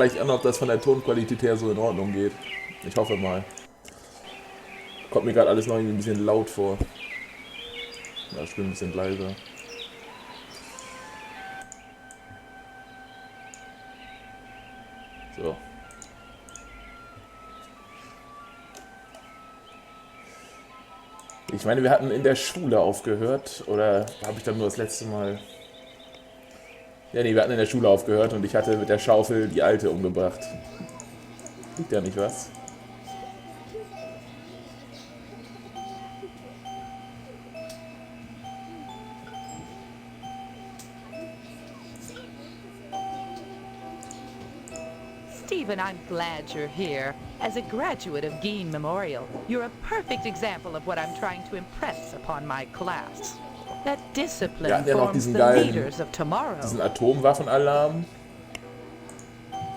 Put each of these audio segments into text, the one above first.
Vielleicht an, ob das von der Tonqualität her so in Ordnung geht. Ich hoffe mal. Kommt mir gerade alles noch irgendwie ein bisschen laut vor. Ja, ich bin ein bisschen leiser. So. Ich meine, wir hatten in der Schule aufgehört. Oder habe ich dann nur das letzte Mal... Ja, nee, wir hatten in der Schule aufgehört und ich hatte mit der Schaufel die alte umgebracht. Liegt ja nicht was? Stephen, I'm glad you're here. As a graduate of Gein Memorial, you're a perfect example of what I'm trying to impress upon my class. That discipline Ja noch forms diesen the geilen, leaders of tomorrow. diesen Atomwaffenalarm.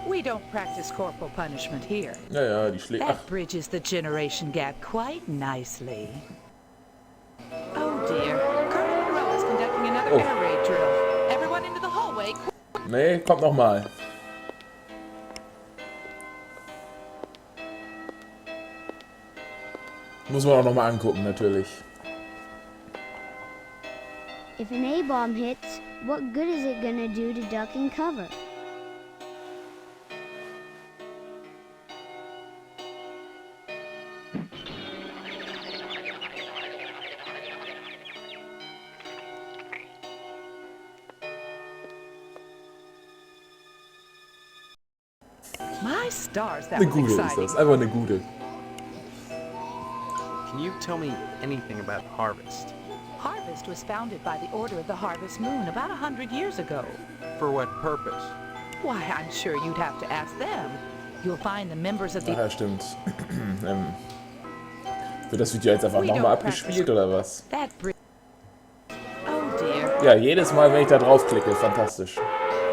We don't practice corporal punishment here. Ja, ja, die Schläge. That bridges the generation gap quite nicely. Oh dear, Colonel Monroe is conducting another air raid drill. Everyone into the hallway. Nee, kommt nochmal. Muss man auch nochmal angucken, natürlich. If an A-bomb hits, what good is it gonna do to duck and cover? My stars, that Eine was gute ist exciting. das. Einfach eine gute. Can you tell me anything about Harvest? Harvest was founded by the Order of the Harvest Moon about 100 years ago. For what purpose? Why, I'm sure you'd have to ask them. You'll find the members of Ach the... ja, stimmt. Wird das Video jetzt einfach nochmal abgespielt oder was? That bridge... Oh dear. Ja, jedes Mal, wenn ich da draufklicke, fantastisch.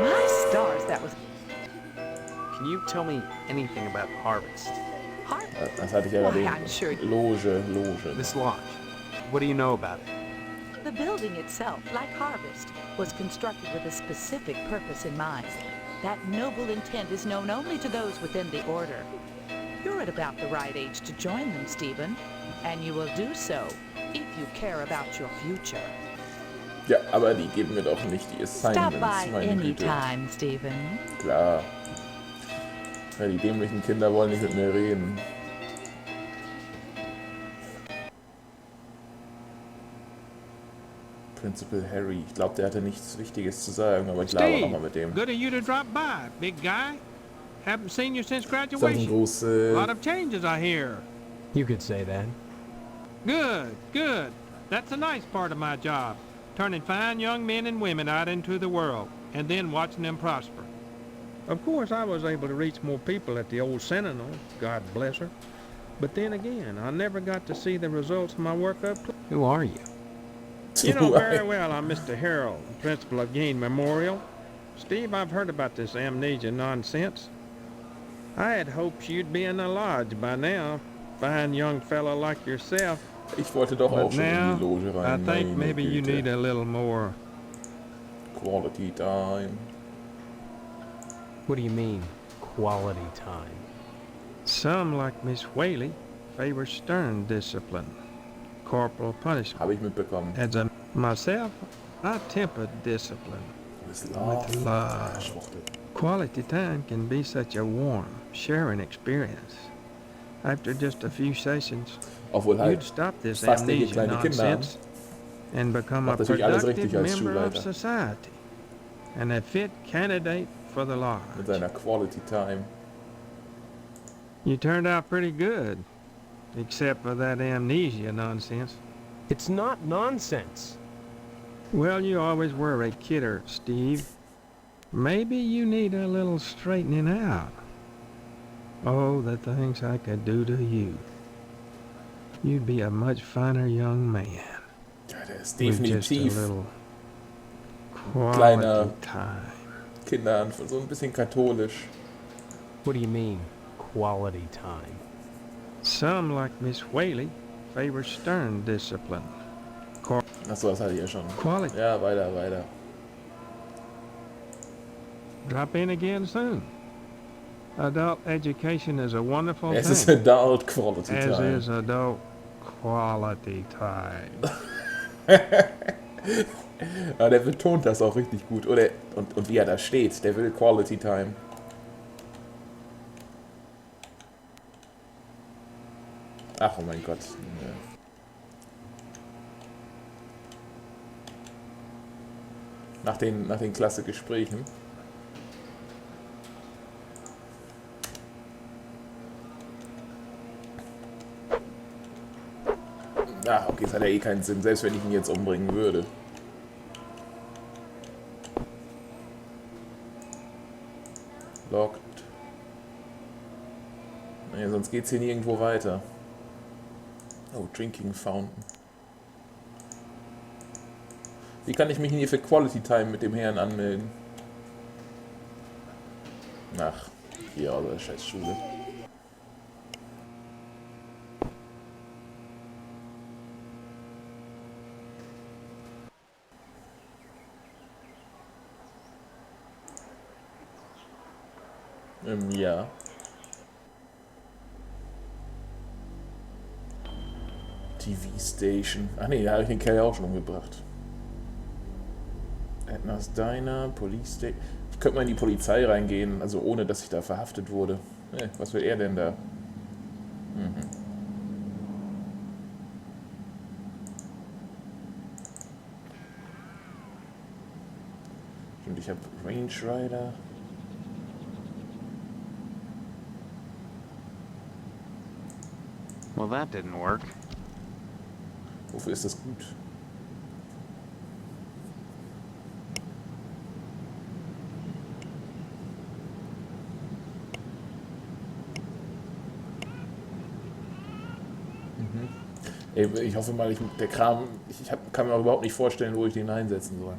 My stars, that was... Can you tell me anything about Harvest? Harvest. Das hatte ich ja Why, gerade I'm sure... eben. Loge. This lodge. What do you know about it? The building itself, like Harvest, was constructed with a specific purpose in mind. That noble intent is known only to those within the Order. You're at about the right age to join them, Stephen, and you will do so if you care about your future. Ja, aber die geben mir doch nicht die Stop Assignments, by meine Güte. anytime, Stephen. Klar. Ja, die dämlichen Kinder wollen nicht mit mir reden. Principal Harry. Ich glaube, der hatte nichts Wichtiges zu sagen, aber ich laber nochmal mit dem. Good of you to drop by, big guy. Haven't seen you since Ist das ein graduation. A lot große... of changes, I hear. You could say that. Good. That's a nice part of my job. Turning fine young men and women out into the world, and then watching them prosper. Of course, I was able to reach more people at the old Sentinel, God bless her. But then again, I never got to see the results of my work up close. Who are you? You know very well I'm Mr. Harold, principal of Gein Memorial. Steve, I've heard about this amnesia nonsense. I had hoped you'd be in the lodge by now, fine young fellow like yourself. Ich wollte doch auch But schon in now, die Loge I rein. think Meine maybe you Güte. need a little more. Quality time. What do you mean, quality time? Some, like Miss Whaley, favor stern discipline, corporal punishment. Habe ich mitbekommen. As a myself, I temper discipline With with love. Schwuchtel. Quality time can be such a warm, sharing experience. After just a few sessions, Obwohl you'd halt stop this fast nicht amnesia kleine Kinder haben. nonsense and become a Macht natürlich alles productive richtig als member of Schulleiter. society and a fit candidate for the Mit lodge. seiner Quality Time. You turned out pretty good, except for that amnesia nonsense. It's not nonsense. Well, you always were a kidder, Steve. Maybe you need a little straightening out. Oh, the things I could do to you. You'd be a much finer young man. Ja, der ist With just a definitiv little kleiner. quality time. Kindern, so ein bisschen katholisch. What do you mean, quality time? Some, like Miss Whaley, favor stern discipline. Achso, das hatte ich ja schon. Quality. Ja, weiter. Drop in again soon. Adult education is a wonderful Es ist thing, Adult Quality as Time. is adult quality time. Ja, der betont das auch richtig gut. Oder, und wie er da steht, der will Quality Time. Ach, oh mein Gott. Ja. Nach den klasse Gesprächen. Ah, okay, es hat ja eh keinen Sinn, selbst wenn ich ihn jetzt umbringen würde. Locked. Nee, sonst geht's hier nirgendwo weiter. Oh, Drinking Fountain. Wie kann ich mich denn hier für Quality Time mit dem Herrn anmelden? Ach, hier aus der Scheißschule. Ja. TV Station. Ach nee, da habe ich den Kerl ja auch schon umgebracht. Edna's Diner, Police Station. Ich könnte mal in die Polizei reingehen, also ohne, dass ich da verhaftet wurde. Was will er denn da? Stimmt, ich habe Range Rider. Well, that didn't work. Wofür ist das gut? Ey, ich hoffe mal, der Kram, kann mir auch überhaupt nicht vorstellen, wo ich den einsetzen soll.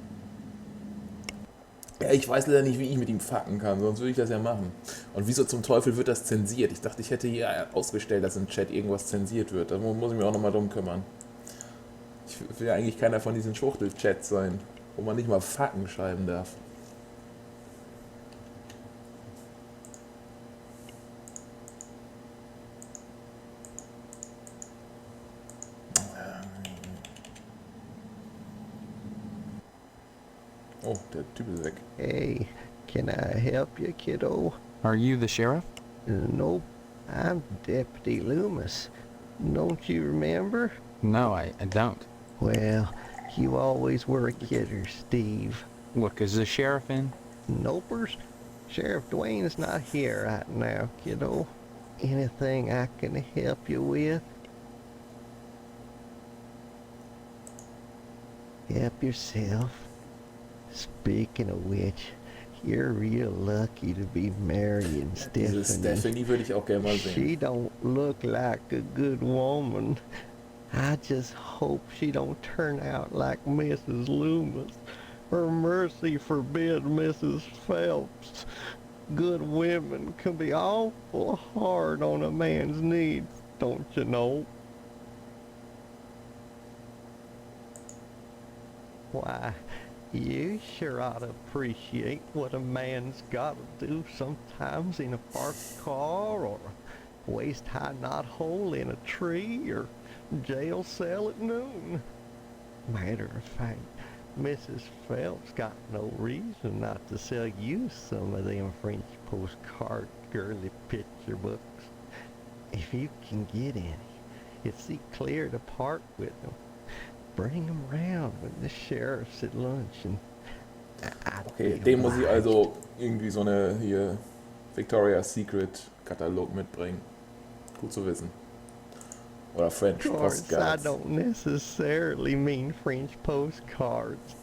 Ja, ich weiß leider nicht, wie ich mit ihm fucken kann, sonst würde ich das ja machen. Und wieso zum Teufel wird das zensiert? Ich dachte, ich hätte hier ausgestellt, dass im Chat irgendwas zensiert wird. Da muss ich mich auch nochmal drum kümmern. Ich will ja eigentlich keiner von diesen Schwuchtel-Chats sein, wo man nicht mal fucken schreiben darf. Oh, der Typ ist weg. Hey, can I help you, kiddo? Are you the sheriff? Nope, I'm Deputy Loomis. Don't you remember? No, I don't. Well, you always were a kidder, Steve. Look, is the sheriff in? Nopers? Sheriff Dwayne's not here right now, kiddo. Anything I can help you with? Help yourself. Speaking of which, you're real lucky to be marrying Diese Stephanie. Stephanie würde ich auch gerne mal sehen. She don't look like a good woman. I just hope she don't turn out like Mrs. Loomis, or mercy forbid Mrs. Phelps. Good women can be awful hard on a man's needs, don't you know? Why, you sure ought to appreciate what a man's got to do sometimes in a parked car, or a waist-high knothole in a tree, or jail cell at noon. Matter of fact, Mrs. Phelps got no reason not to sell you some of them French postcard girly picture books. If you can get any, it's see clear to part with them. Bring them round when the sheriff's at lunch and Okay, dem muss ich also irgendwie so eine hier Victoria's Secret Katalog mitbringen. Gut zu wissen. Oder French Of course, I Postcards. don't necessarily mean French postcards.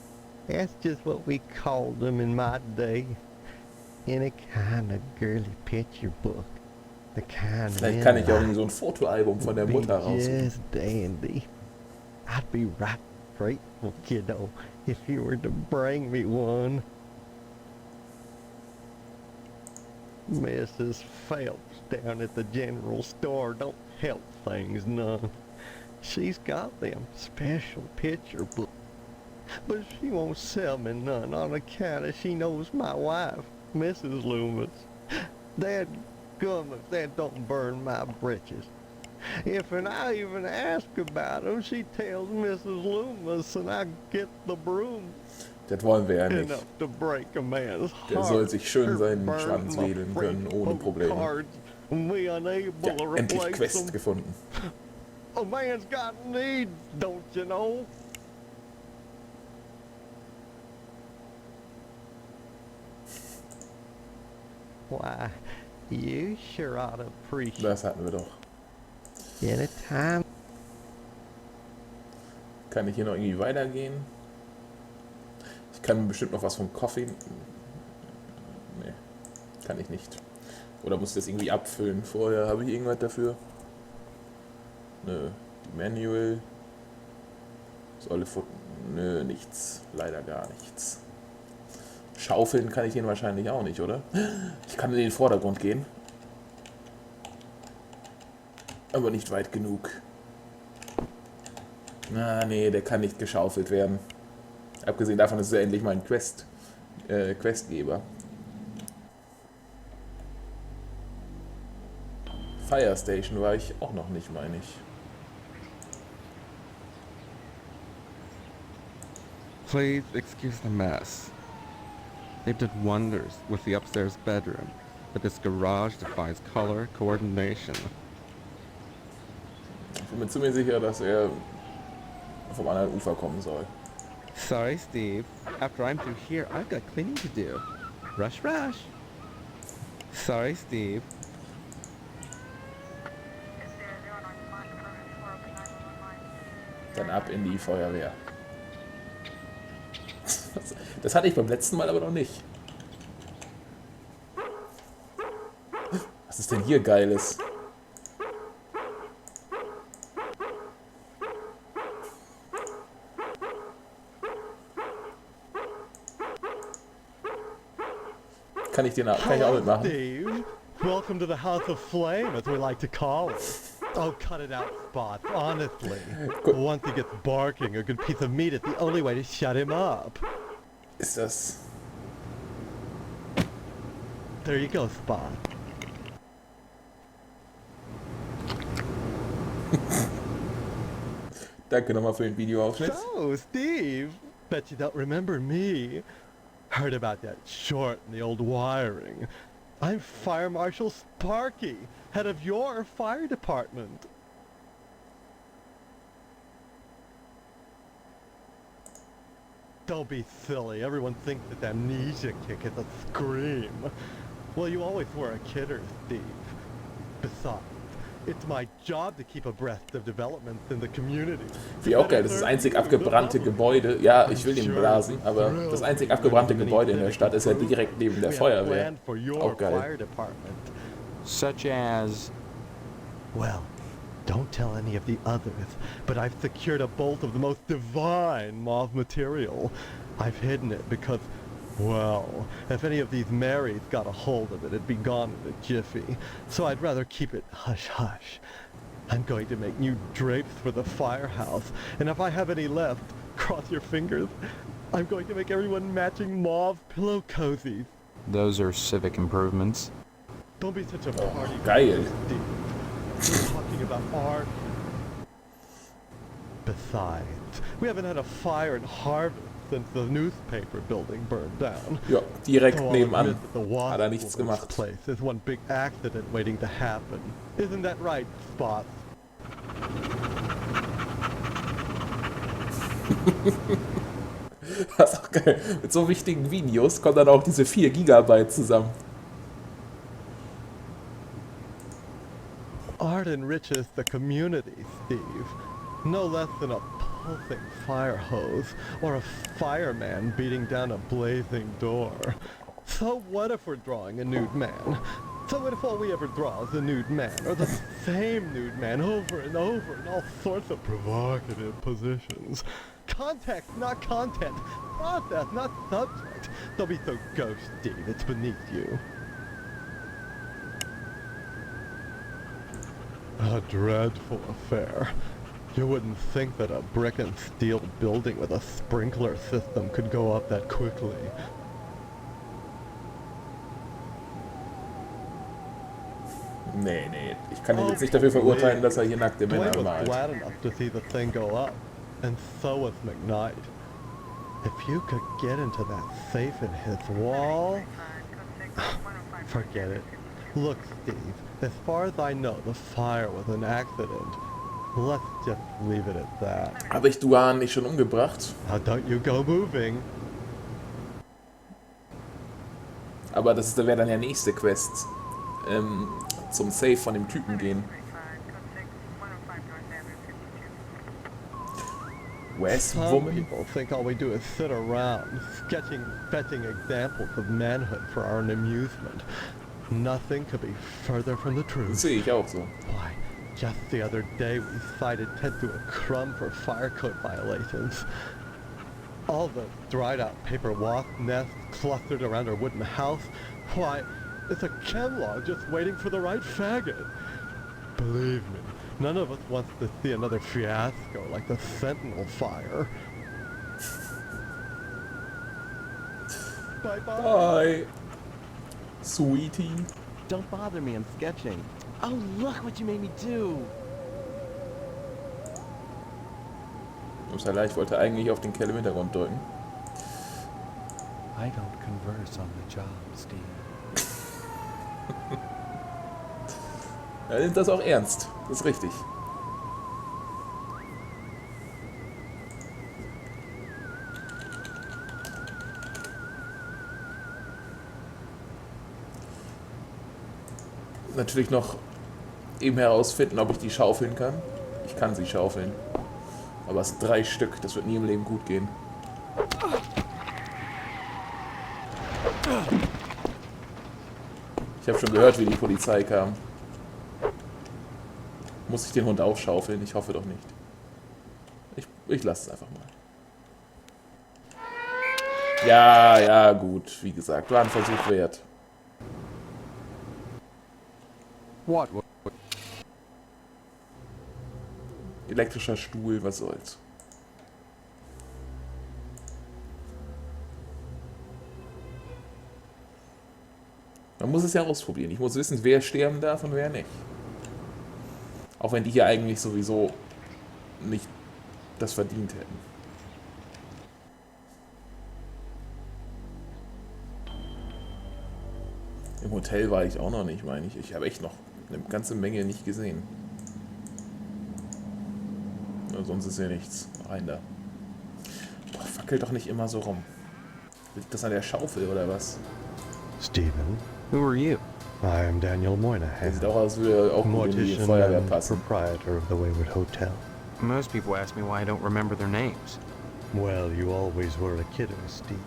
That's just what we called them in my day. Any kind of girly picture book. The kind Vielleicht men kann ich auch irgendwie like so ein Fotoalbum von der would be Mutter raussuchen. just dandy. I'd be right grateful, kiddo, if you were to bring me one. Mrs. Phelps down at the general store don't help things none. She's got them special picture books, but she won't sell me none on account of she knows my wife, Mrs. Loomis. Dad goodness, that don't burn my britches. If and I even ask about him, she tells Mrs. Loomis and I get the broom. Das wollen wir ja nicht. Enough to break a man's Der heart. soll sich schön Her seinen burn Schwanz my wedeln können, ohne Facebook Probleme. cards, and we unable Ja, to endlich replace Quest them. gefunden. A man's got needs, don't you know? Why, you sure ought to appreciate Das hatten wir doch. anytime. Kann ich hier noch irgendwie weitergehen? Ich kann bestimmt noch was vom Coffee... Nee, kann ich nicht. Oder muss ich das irgendwie abfüllen vorher? Habe ich irgendwas dafür? Nö. Die Manual... Solle Nö, nichts. Leider gar nichts. Schaufeln kann ich den wahrscheinlich auch nicht, oder? Ich kann in den Vordergrund gehen. Aber nicht weit genug. Na, nee, der kann nicht geschaufelt werden. Abgesehen davon ist er endlich mal ein Questgeber. Fire Station war ich auch noch nicht, meine ich. Please excuse the mess. They've done wonders with the upstairs bedroom, but this garage defies color coordination. Ich bin mir ziemlich sicher, dass er vom anderen Ufer kommen soll. Sorry, Steve. After I'm through here, I've got cleaning to do. Rush, rush. Sorry, Steve. Dann ab in die Feuerwehr. Das hatte ich beim letzten Mal aber noch nicht. Was ist denn hier Geiles? Kann ich auch mitmachen? Steve. Welcome to the House of Flame, as we like to call it. Oh, cut it out, Spot. Honestly. Once he gets barking, a good piece of meat is the only way to shut him up. Ist das... There you go, Spot. Danke nochmal für den Videoausschnitt. So, Steve. Bet you don't remember me. Heard about that short in the old wiring. I'm Fire Marshal Sparky, head of your fire department. Don't be silly. Everyone thinks that amnesia kick is a scream. Well, you always were a kidder, Steve. Besides, it's my job to keep abreast of developments in the community. Wie auch geil, das ist das einzig abgebrannte Gebäude. Ja, ich will den blasen, aber das einzig abgebrannte Gebäude in der Stadt ist ja direkt neben der Feuerwehr. Auch geil. Such as... Well, don't tell any of the others, but I've secured a bolt of the most divine mauve material. I've hidden it because, well, if any of these Marys got a hold of it, it'd be gone in a jiffy. So I'd rather keep it hush-hush. I'm going to make new drapes for the firehouse, and if I have any left, cross your fingers, I'm going to make everyone matching mauve pillow cozies. Those are civic improvements. Don't be such a party Geil. Steve. We're talking about art. Besides, we haven't had a fire in Harvest since the newspaper building burned down. Ja, direkt So I'll nebenan. admit that the Hat er wasp nichts of this gemacht. place is one big accident waiting to happen. Isn't that right, Spot? Das ist auch geil. Mit so wichtigen Videos kommen dann auch diese 4 Gigabyte zusammen. Art enriches the community, Steve. No less than a pulsing fire hose or a fireman beating down a blazing door. So what if we're drawing a nude man? So what if all we ever draw is a nude man, or the same nude man over and over in all sorts of provocative positions? Context, not content. Process, not subject. Don't be so ghost, Steve. It's beneath you. A dreadful affair. You wouldn't think that a brick and steel building with a sprinkler system could go up that quickly. Nee, nee. Ich kann ihn jetzt nicht dafür verurteilen, dass er hier nackte Dwayne Männer was malt. glad enough to see the thing go up, and so was McKnight. If you could get into that safe in his wall... Forget it. Look, Steve, as far as I know, the fire was an accident. Let's just leave it at that. Habe ich Duan nicht schon umgebracht? Now don't you go moving. Aber das wäre dann ja nächste Quest. Zum Safe von dem Typen gehen. West Some Woman? people think all we do is sit around, fetching examples of manhood for our own amusement. Nothing could be further from the Das truth. sehe ich auch so. Why, just the other day we cited Ted to a crumb for fire code violations. All the dried out paper wasp nests clustered around our wooden house. Why, it's a chem log just waiting for the right faggot. Believe me, none of us wants to see another fiasco like the Sentinel fire. Bye bye. Bye. Sweetie. Don't bother me, I'm sketching. Oh, look what you made me do! Upsala, ich wollte eigentlich auf den Kerl im Hintergrund drücken. I don't converse on the job, Steve. Er nimmt das auch ernst. Das ist richtig. Natürlich noch eben herausfinden, ob ich die schaufeln kann. Ich kann sie schaufeln. Aber es sind 3 Stück. Das wird nie im Leben gut gehen. Ich habe schon gehört, wie die Polizei kam. Muss ich den Hund auch schaufeln? Ich hoffe doch nicht. Ich lasse es einfach mal. Ja, ja, gut. Wie gesagt, war ein Versuch wert. What? Elektrischer Stuhl, was soll's. Man muss es ja ausprobieren. Ich muss wissen, wer sterben darf und wer nicht. Auch wenn die hier eigentlich sowieso nicht das verdient hätten. Im Hotel war ich auch noch nicht, meine ich. Ich habe echt noch eine ganze Menge nicht gesehen. Ja, sonst ist ja nichts. Rein da. Boah, fackelt doch nicht immer so rum. Liegt das an der Schaufel oder was? Stephen, Who are you? I am Daniel Der Moynihan, sieht auch aus, als würde er auch gut in die mortician Feuerwehr and passen. proprietor of the Wayward Hotel. Most people ask me why I don't remember their names. Well, you always were a kidder, Steve.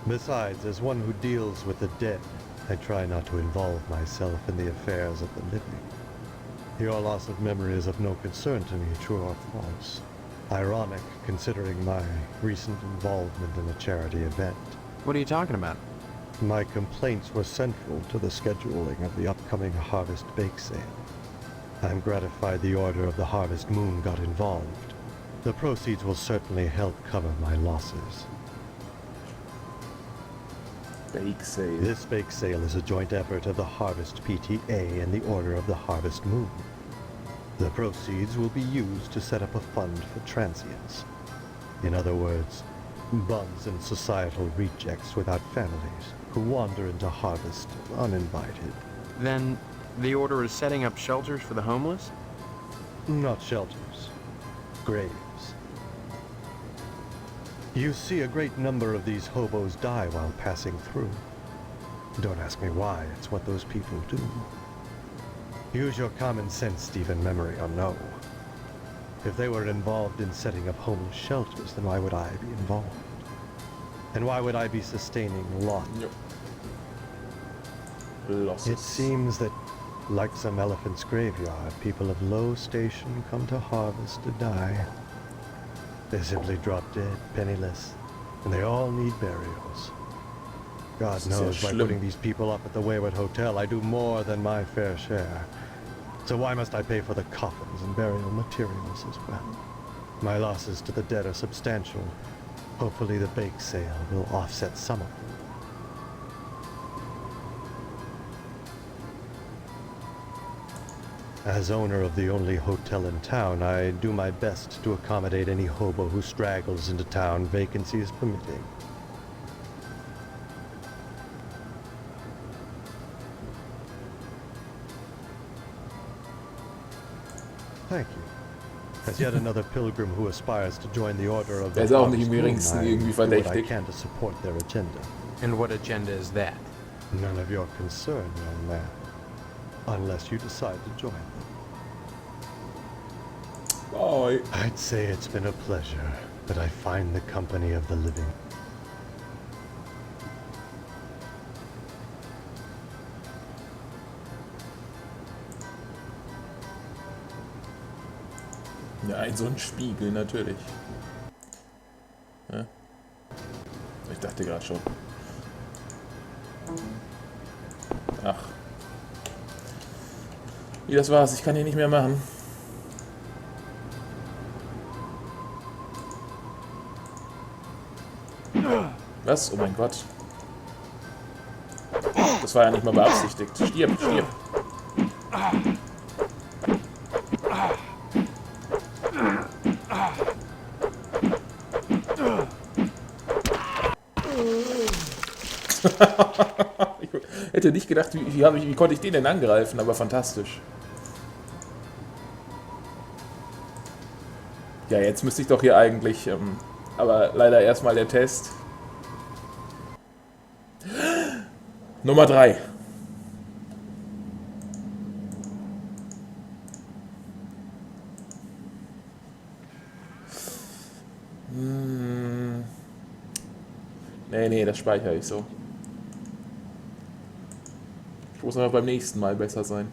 Besides, as one who deals with the dead, I try not to involve myself in the affairs of the living. Your loss of memory is of no concern to me, true or false. Ironic, considering my recent involvement in a charity event. What are you talking about? My complaints were central to the scheduling of the upcoming Harvest Bake Sale. I'm gratified the Order of the Harvest Moon got involved. The proceeds will certainly help cover my losses. Bake Sale. This bake sale is a joint effort of the Harvest PTA and the Order of the Harvest Moon. The proceeds will be used to set up a fund for transients. In other words, bums and societal rejects without families who wander into Harvest uninvited. Then, the Order is setting up shelters for the homeless? Not shelters, graves. You see a great number of these hobos die while passing through. Don't ask me why, it's what those people do. Use your common sense, Stephen, memory or no. If they were involved in setting up homeless shelters, then why would I be involved? And why would I be sustaining loss? Yep. Losses. It seems that, like some elephant's graveyard, people of low station come to Harvest to die. They simply drop dead, penniless, and they all need burials. God Das ist ja knows by schlimm. putting these people up at the Wayward Hotel, I do more than my fair share. So why must I pay for the coffins and burial materials as well? My losses to the dead are substantial. Hopefully the bake sale will offset some of them. As owner of the only hotel in town, I do my best to accommodate any hobo who straggles into town, vacancies permitting. Thank you. As yet another pilgrim who aspires to join the order of the Der ist auch nicht Harvest im geringsten Moon, I irgendwie do what I verdächtig. can to support their agenda. And what agenda is that? None of your concern, young man. Unless you decide to join them. Bye. I'd say it's been a pleasure, but I find the company of the living. Ja, so ein Spiegel, natürlich. Ja. Ich dachte gerade schon. Ach. Wie, das war's. Ich kann hier nicht mehr machen. Was? Oh mein Gott. Das war ja nicht mal beabsichtigt. Stirb, stirb. Ich hätte nicht gedacht, wie konnte ich den denn angreifen, aber fantastisch. Ja, jetzt müsste ich doch hier eigentlich, aber leider erstmal der Test. Nummer 3. Nee, das speichere ich so. Ich muss aber beim nächsten Mal besser sein.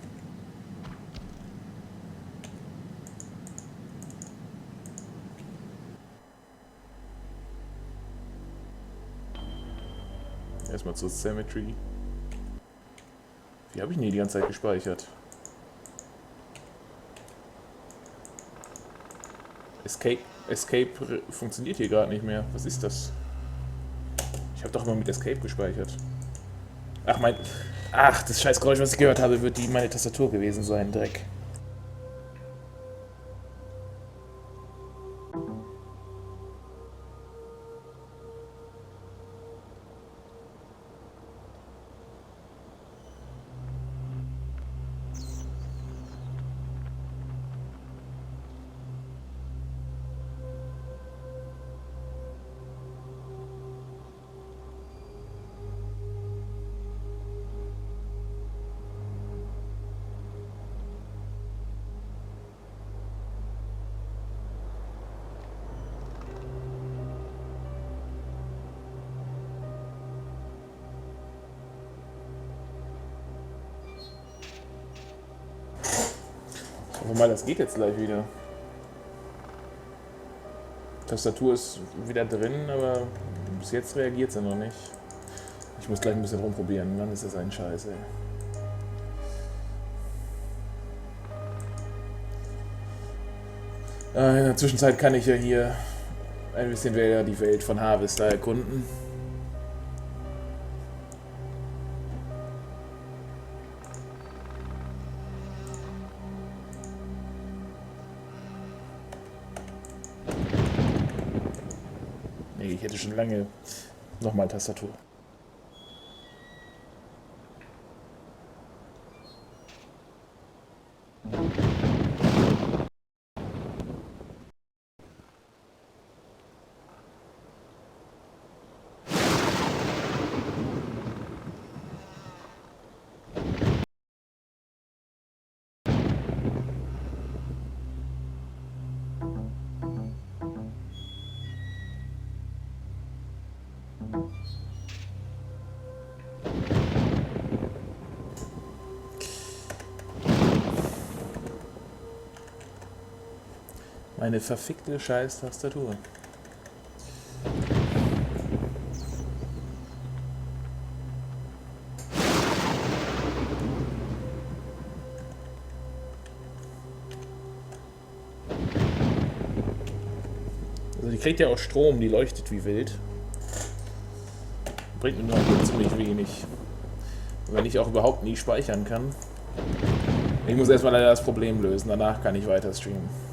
Erstmal zur Cemetery. Wie habe ich denn die ganze Zeit gespeichert? Escape funktioniert hier gerade nicht mehr. Was ist das? Ich habe doch immer mit Escape gespeichert. Ach, das scheiß Geräusch, was ich gehört habe, wird meine Tastatur gewesen sein. Dreck. Hoffen wir mal, das geht jetzt gleich wieder. Tastatur ist wieder drin, aber bis jetzt reagiert sie noch nicht. Ich muss gleich ein bisschen rumprobieren, dann ist das ein Scheiß, ey. In der Zwischenzeit kann ich ja hier ein bisschen die Welt von Harvester erkunden. Nee, ich hätte schon lange nochmal Tastatur. Meine verfickte Scheiß-Tastatur. Also die kriegt ja auch Strom, die leuchtet wie wild. Bringt mir nur ziemlich wenig. Und wenn ich auch überhaupt nie speichern kann, Ich muss erstmal leider das Problem lösen, danach kann ich weiter streamen.